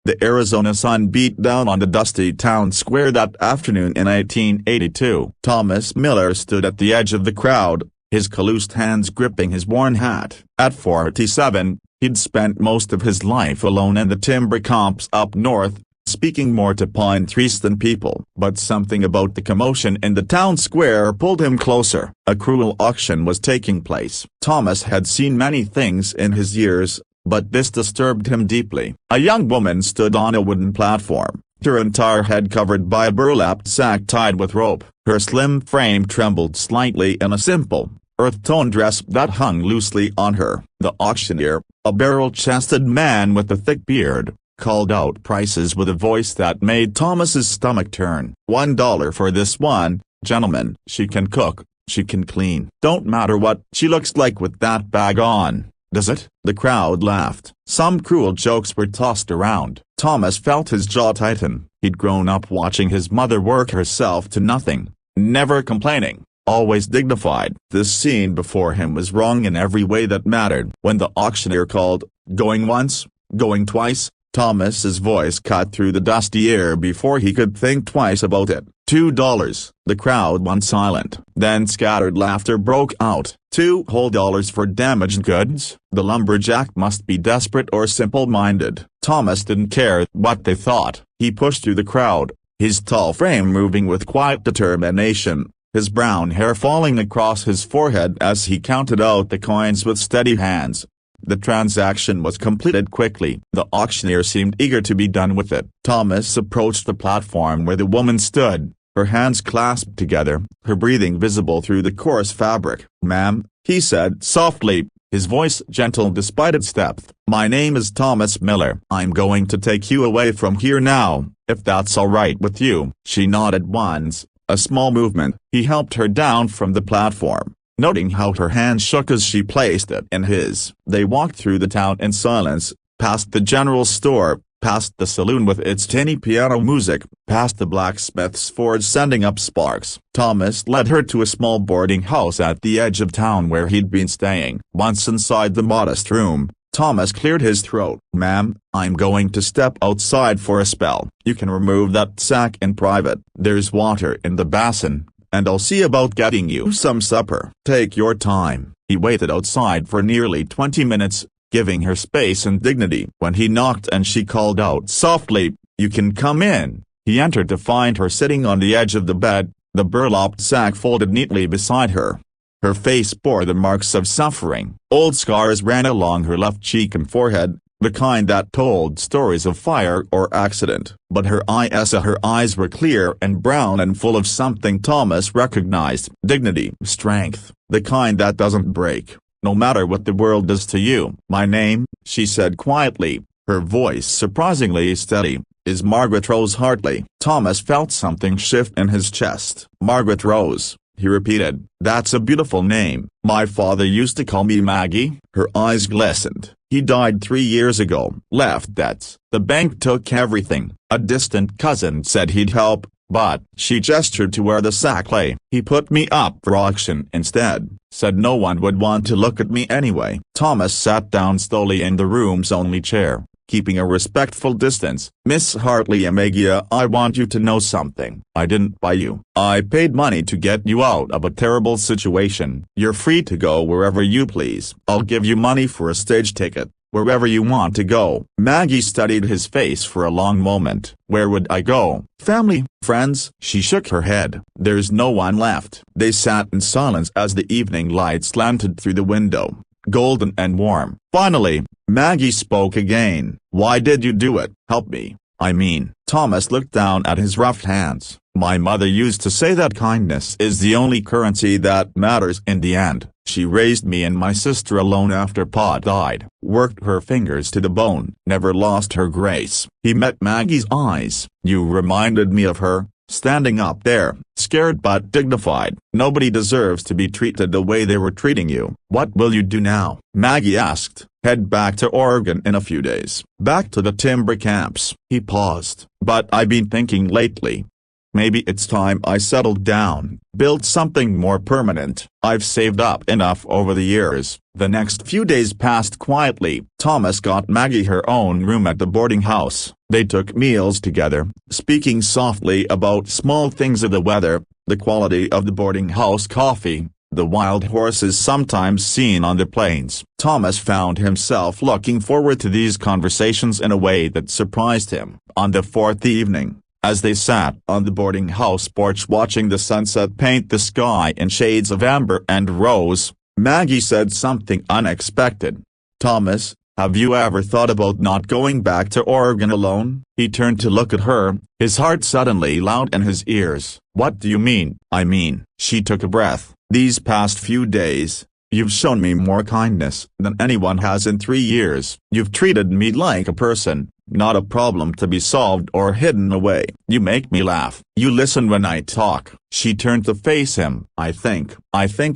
The Arizona sun beat down on the dusty town square that afternoon in 1882. Thomas Miller stood at the edge of the crowd, his calloused hands gripping his worn hat. At 47, he'd spent most of his life alone in the timber camps up north, speaking more to pine trees than people. But something about the commotion in the town square pulled him closer. A cruel auction was taking place. Thomas had seen many things in his years, but this disturbed him deeply. A young woman stood on a wooden platform, her entire head covered by a burlap sack tied with rope. Her slim frame trembled slightly in a simple, earth-tone dress that hung loosely on her. The auctioneer, a barrel-chested man with a thick beard, called out prices with a voice that made Thomas's stomach turn. $1 for this one, gentlemen. She can cook, she can clean. Don't matter what she looks like with that bag on, does it? The crowd laughed. Some cruel jokes were tossed around. Thomas felt his jaw tighten. He'd grown up watching his mother work herself to nothing, never complaining, always dignified. This scene before him was wrong in every way that mattered. When the auctioneer called, "Going once, going twice," Thomas's voice cut through the dusty air before he could think twice about it. $2. The crowd went silent. Then scattered laughter broke out. $2 whole for damaged goods? The lumberjack must be desperate or simple-minded. Thomas didn't care what they thought. He pushed through the crowd, his tall frame moving with quiet determination, his brown hair falling across his forehead as he counted out the coins with steady hands. The transaction was completed quickly. The auctioneer seemed eager to be done with it. Thomas approached the platform where the woman stood, her hands clasped together, her breathing visible through the coarse fabric. "Ma'am," he said softly, his voice gentle despite its depth, "my name is Thomas Miller. I'm going to take you away from here now, if that's all right with you." She nodded once, a small movement. He helped her down from the platform, noting how her hand shook as she placed it in his. They walked through the town in silence, past the general store, past the saloon with its tinny piano music, past the blacksmith's forge sending up sparks. Thomas led her to a small boarding house at the edge of town where he'd been staying. Once inside the modest room, Thomas cleared his throat. "Ma'am, I'm going to step outside for a spell. You can remove that sack in private. There's water in the basin, and I'll see about getting you some supper. Take your time." He waited outside for nearly 20 minutes, giving her space and dignity. When he knocked and she called out softly, "You can come in," he entered to find her sitting on the edge of the bed, the burlap sack folded neatly beside her. Her face bore the marks of suffering. Old scars ran along her left cheek and forehead, the kind that told stories of fire or accident. But her eyes were clear and brown and full of something Thomas recognized: dignity, strength, the kind that doesn't break, no matter what the world does to you. "My name," she said quietly, her voice surprisingly steady, "is Margaret Rose Hartley." Thomas felt something shift in his chest. "Margaret Rose," he repeated. "That's a beautiful name. My father used to call me Maggie." Her eyes glistened. "He died 3 years ago. Left debts. The bank took everything. A distant cousin said he'd help, but," she gestured to where the sack lay, "he put me up for auction instead. Said no one would want to look at me anyway." Thomas sat down slowly in the room's only chair, keeping a respectful distance. "Miss Hartley Amagia, I want you to know something. I didn't buy you. I paid money to get you out of a terrible situation. You're free to go wherever you please. I'll give you money for a stage ticket, wherever you want to go." Maggie studied his face for a long moment. "Where would I go? Family, friends?" She shook her head. "There's no one left." They sat in silence as the evening light slanted through the window, golden and warm. Finally, Maggie spoke again. "Why did you do it? Help me, I mean." Thomas looked down at his rough hands. "My mother used to say that kindness is the only currency that matters in the end. She raised me and my sister alone after Pa died, worked her fingers to the bone, never lost her grace." He met Maggie's eyes. "You reminded me of her, standing up there, scared but dignified. Nobody deserves to be treated the way they were treating you." "What will you do now?" Maggie asked. "Head back to Oregon in a few days. Back to the timber camps." He paused. "But I've been thinking lately, Maybe it's time I settled down, built something more permanent. I've saved up enough over the years." The next few days passed quietly. Thomas got Maggie her own room at the boarding house. They took meals together, speaking softly about small things of the weather, the quality of the boarding house coffee, the wild horses sometimes seen on the plains. Thomas found himself looking forward to these conversations in a way that surprised him. On the fourth evening, as they sat on the boarding house porch watching the sunset paint the sky in shades of amber and rose, Maggie said something unexpected. "Thomas, have you ever thought about not going back to Oregon alone?" He turned to look at her, his heart suddenly loud in his ears. "What do you mean?" "I mean," she took a breath, "these past few days, you've shown me more kindness than anyone has in 3 years. You've treated me like a person, not a problem to be solved or hidden away. You make me laugh. You listen when I talk." She turned to face him. I think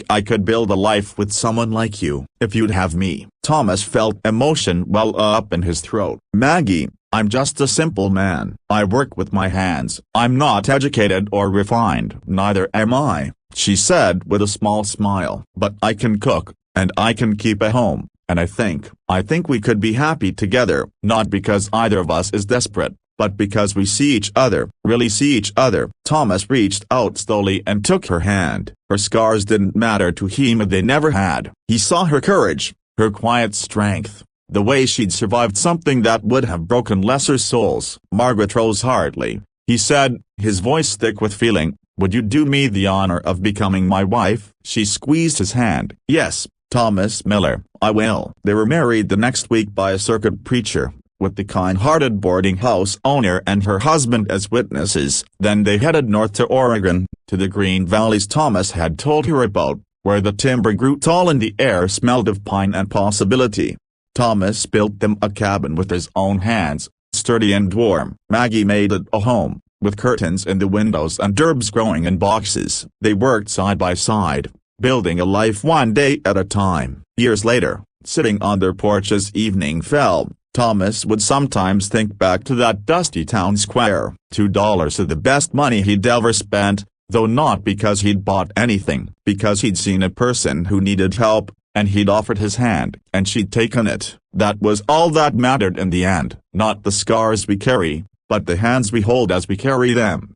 I could build a life with someone like you, if you'd have me." Thomas felt emotion well up in his throat. "Maggie, I'm just a simple man. I work with my hands. I'm not educated or refined." "Neither am I," she said with a small smile. "But I can cook, and I can keep a home. And I think we could be happy together, not because either of us is desperate, but because we see each other, really see each other." Thomas reached out slowly and took her hand. Her scars didn't matter to him, they never had. He saw her courage, her quiet strength, the way she'd survived something that would have broken lesser souls. "Margaret Rose Hartley," he said, his voice thick with feeling, "would you do me the honor of becoming my wife?" She squeezed his hand. "Yes, Thomas Miller, I will." They were married the next week by a circuit preacher, with the kind-hearted boarding house owner and her husband as witnesses. Then they headed north to Oregon, to the green valleys Thomas had told her about, where the timber grew tall and the air smelled of pine and possibility. Thomas built them a cabin with his own hands, sturdy and warm. Maggie made it a home, with curtains in the windows and herbs growing in boxes. They worked side by side, building a life one day at a time. Years later, sitting on their porch as evening fell, Thomas would sometimes think back to that dusty town square. $2 of the best money he'd ever spent, though not because he'd bought anything, because he'd seen a person who needed help, and he'd offered his hand, and she'd taken it. That was all that mattered in the end, not the scars we carry, but the hands we hold as we carry them.